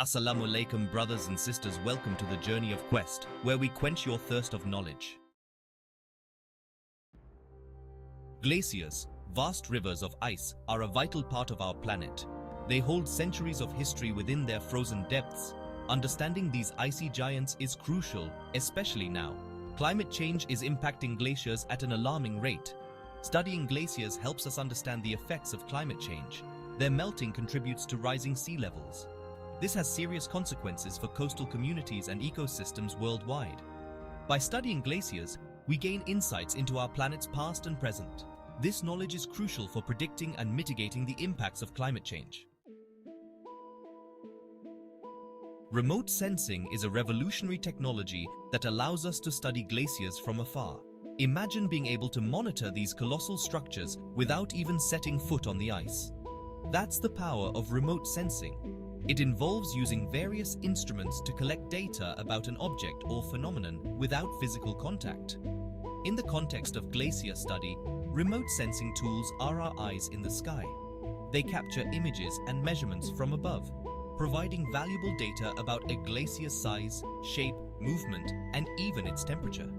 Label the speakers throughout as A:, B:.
A: Assalamu alaikum, brothers and sisters, welcome to the journey of quest, where we quench your thirst of knowledge. Glaciers, vast rivers of ice, are a vital part of our planet. They hold centuries of history within their frozen depths. Understanding these icy giants is crucial, especially now. Climate change is impacting glaciers at an alarming rate. Studying glaciers helps us understand the effects of climate change. Their melting contributes to rising sea levels. This has serious consequences for coastal communities and ecosystems worldwide. By studying glaciers, we gain insights into our planet's past and present. This knowledge is crucial for predicting and mitigating the impacts of climate change. Remote sensing is a revolutionary technology that allows us to study glaciers from afar. Imagine being able to monitor these colossal structures without even setting foot on the ice. That's the power of remote sensing. It involves using various instruments to collect data about an object or phenomenon without physical contact. In the context of Glacier Study, remote sensing tools are our eyes in the sky. They capture images and measurements from above, providing valuable data about a glacier's size, shape, movement, and even its temperature.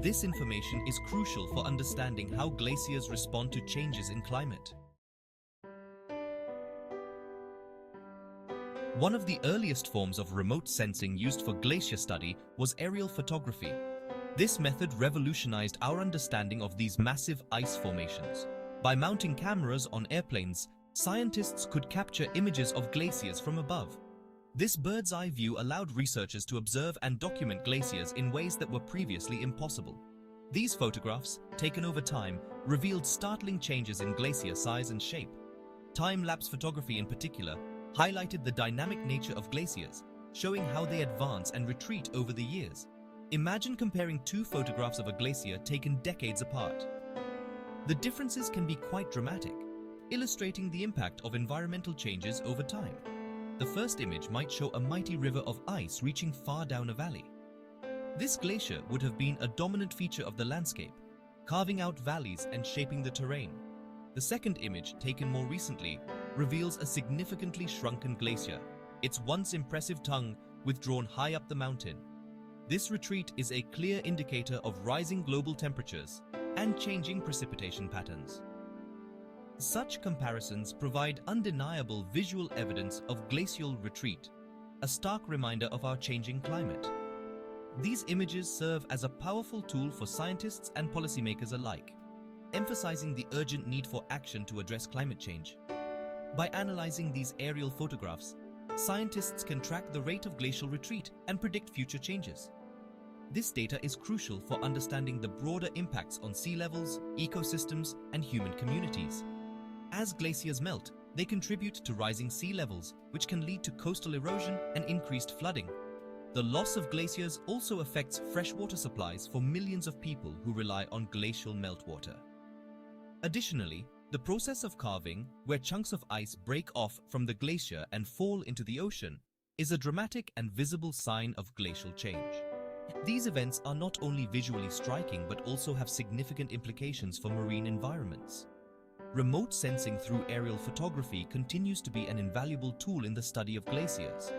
A: This information is crucial for understanding how glaciers respond to changes in climate. One of the earliest forms of remote sensing used for glacier study was aerial photography. This method revolutionized our understanding of these massive ice formations. By mounting cameras on airplanes, scientists could capture images of glaciers from above. This bird's-eye view allowed researchers to observe and document glaciers in ways that were previously impossible. These photographs, taken over time, revealed startling changes in glacier size and shape. Time-lapse photography in particular highlighted the dynamic nature of glaciers, showing how they advance and retreat over the years. Imagine comparing two photographs of a glacier taken decades apart. The differences can be quite dramatic, illustrating the impact of environmental changes over time. The first image might show a mighty river of ice reaching far down a valley. This glacier would have been a dominant feature of the landscape, carving out valleys and shaping the terrain. The second image, taken more recently, reveals a significantly shrunken glacier, its once impressive tongue withdrawn high up the mountain. This retreat is a clear indicator of rising global temperatures and changing precipitation patterns. Such comparisons provide undeniable visual evidence of glacial retreat, a stark reminder of our changing climate. These images serve as a powerful tool for scientists and policymakers alike, emphasizing the urgent need for action to address climate change. By analyzing these aerial photographs, scientists can track the rate of glacial retreat and predict future changes. This data is crucial for understanding the broader impacts on sea levels, ecosystems, and human communities. As glaciers melt, they contribute to rising sea levels, which can lead to coastal erosion and increased flooding. The loss of glaciers also affects freshwater supplies for millions of people who rely on glacial meltwater. Additionally, the process of calving, where chunks of ice break off from the glacier and fall into the ocean, is a dramatic and visible sign of glacial change. These events are not only visually striking but also have significant implications for marine environments. Remote sensing through aerial photography continues to be an invaluable tool in the study of glaciers.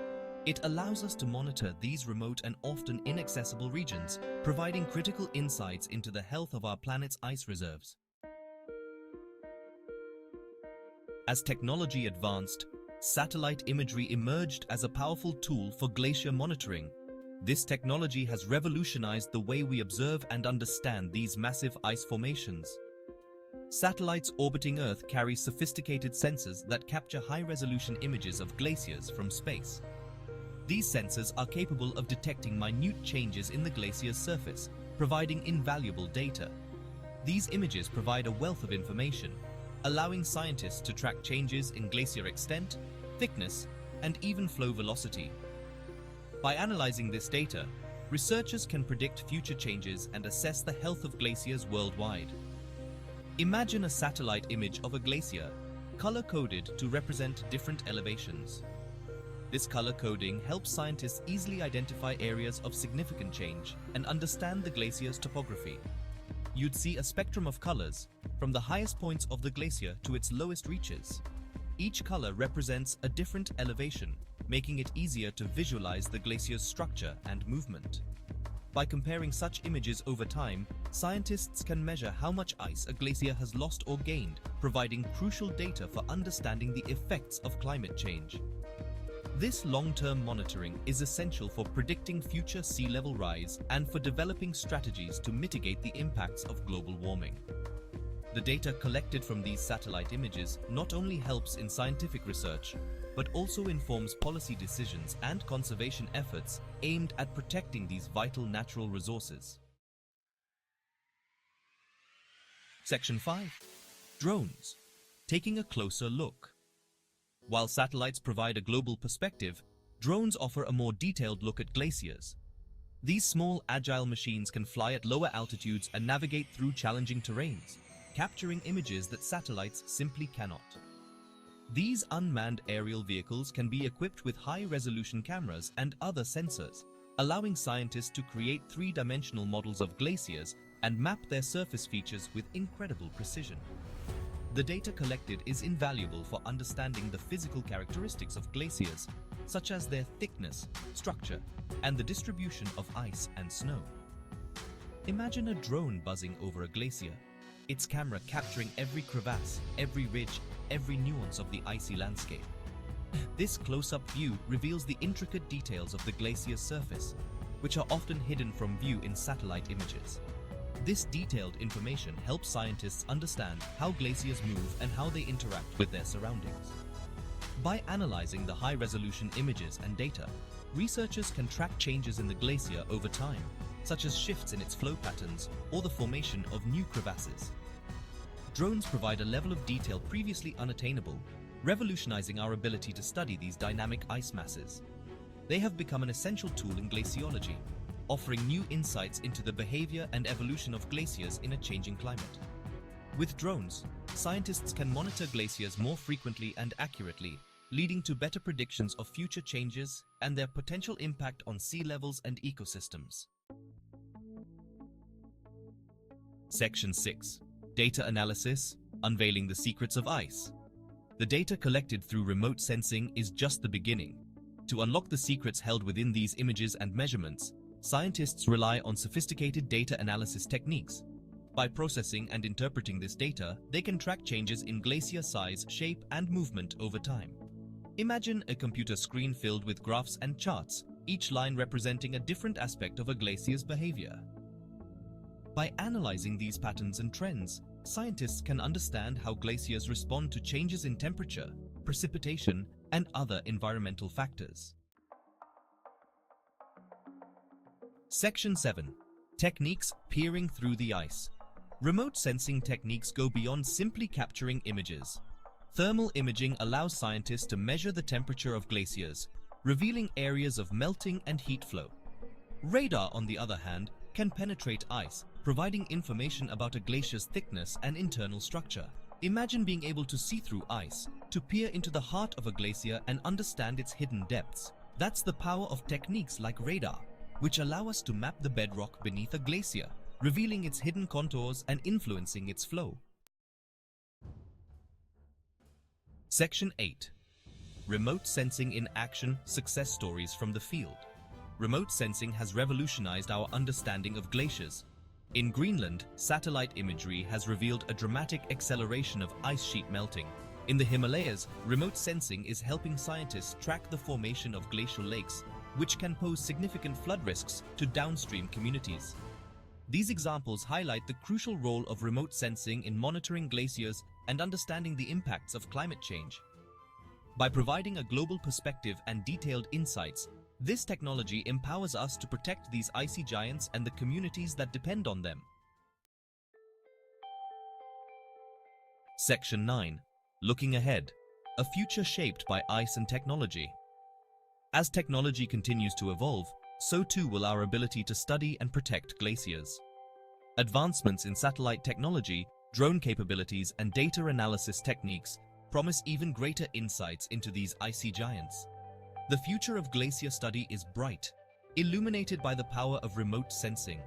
A: It allows us to monitor these remote and often inaccessible regions, providing critical insights into the health of our planet's ice reserves. As technology advanced, satellite imagery emerged as a powerful tool for glacier monitoring. This technology has revolutionized the way we observe and understand these massive ice formations. Satellites orbiting Earth carry sophisticated sensors that capture high-resolution images of glaciers from space. These sensors are capable of detecting minute changes in the glacier's surface, providing invaluable data. These images provide a wealth of information, allowing scientists to track changes in glacier extent, thickness, and even flow velocity. By analyzing this data, researchers can predict future changes and assess the health of glaciers worldwide. Imagine a satellite image of a glacier, color-coded to represent different elevations. This color coding helps scientists easily identify areas of significant change and understand the glacier's topography. You'd see a spectrum of colors, from the highest points of the glacier to its lowest reaches. Each color represents a different elevation, making it easier to visualize the glacier's structure and movement. By comparing such images over time, scientists can measure how much ice a glacier has lost or gained, providing crucial data for understanding the effects of climate change. This long-term monitoring is essential for predicting future sea level rise and for developing strategies to mitigate the impacts of global warming. The data collected from these satellite images not only helps in scientific research, but also informs policy decisions and conservation efforts aimed at protecting these vital natural resources. Section 5. Drones. Taking a closer look. While satellites provide a global perspective, drones offer a more detailed look at glaciers. These small, agile machines can fly at lower altitudes and navigate through challenging terrains, capturing images that satellites simply cannot. These unmanned aerial vehicles can be equipped with high-resolution cameras and other sensors, allowing scientists to create three-dimensional models of glaciers and map their surface features with incredible precision. The data collected is invaluable for understanding the physical characteristics of glaciers, such as their thickness, structure, and the distribution of ice and snow. Imagine a drone buzzing over a glacier, its camera capturing every crevasse, every ridge, every nuance of the icy landscape. This close-up view reveals the intricate details of the glacier's surface, which are often hidden from view in satellite images. This detailed information helps scientists understand how glaciers move and how they interact with their surroundings. By analyzing the high-resolution images and data, researchers can track changes in the glacier over time, such as shifts in its flow patterns or the formation of new crevasses. Drones provide a level of detail previously unattainable, revolutionizing our ability to study these dynamic ice masses. They have become an essential tool in glaciology, offering new insights into the behavior and evolution of glaciers in a changing climate. With drones, scientists can monitor glaciers more frequently and accurately, leading to better predictions of future changes and their potential impact on sea levels and ecosystems. Section 6. Data Analysis, Unveiling the Secrets of Ice. The data collected through remote sensing is just the beginning. To unlock the secrets held within these images and measurements, scientists rely on sophisticated data analysis techniques. By processing and interpreting this data, they can track changes in glacier size, shape, and movement over time. Imagine a computer screen filled with graphs and charts, each line representing a different aspect of a glacier's behavior. By analyzing these patterns and trends, scientists can understand how glaciers respond to changes in temperature, precipitation, and other environmental factors. Section 7. Techniques peering through the ice. Remote sensing techniques go beyond simply capturing images. Thermal imaging allows scientists to measure the temperature of glaciers, revealing areas of melting and heat flow. Radar, on the other hand, can penetrate ice, providing information about a glacier's thickness and internal structure. Imagine being able to see through ice, to peer into the heart of a glacier and understand its hidden depths. That's the power of techniques like radar, which allow us to map the bedrock beneath a glacier, revealing its hidden contours and influencing its flow. Section 8. Remote Sensing in Action, Success Stories from the Field. Remote sensing has revolutionized our understanding of glaciers. In Greenland, satellite imagery has revealed a dramatic acceleration of ice sheet melting. In the Himalayas, remote sensing is helping scientists track the formation of glacial lakes, which can pose significant flood risks to downstream communities. These examples highlight the crucial role of remote sensing in monitoring glaciers and understanding the impacts of climate change. By providing a global perspective and detailed insights, this technology empowers us to protect these icy giants and the communities that depend on them. Section 9. Looking Ahead. A future shaped by ice and technology. As technology continues to evolve, so too will our ability to study and protect glaciers. Advancements in satellite technology, drone capabilities, and data analysis techniques promise even greater insights into these icy giants. The future of glacier study is bright, illuminated by the power of remote sensing.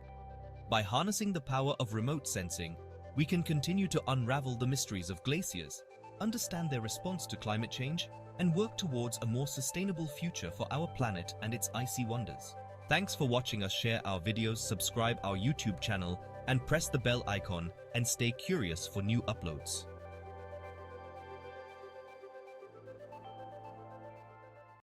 A: By harnessing the power of remote sensing, we can continue to unravel the mysteries of glaciers, understand their response to climate change, and work towards a more sustainable future for our planet and its icy wonders. Thanks for watching us share our videos, subscribe our YouTube channel, and press the bell icon and stay curious for new uploads.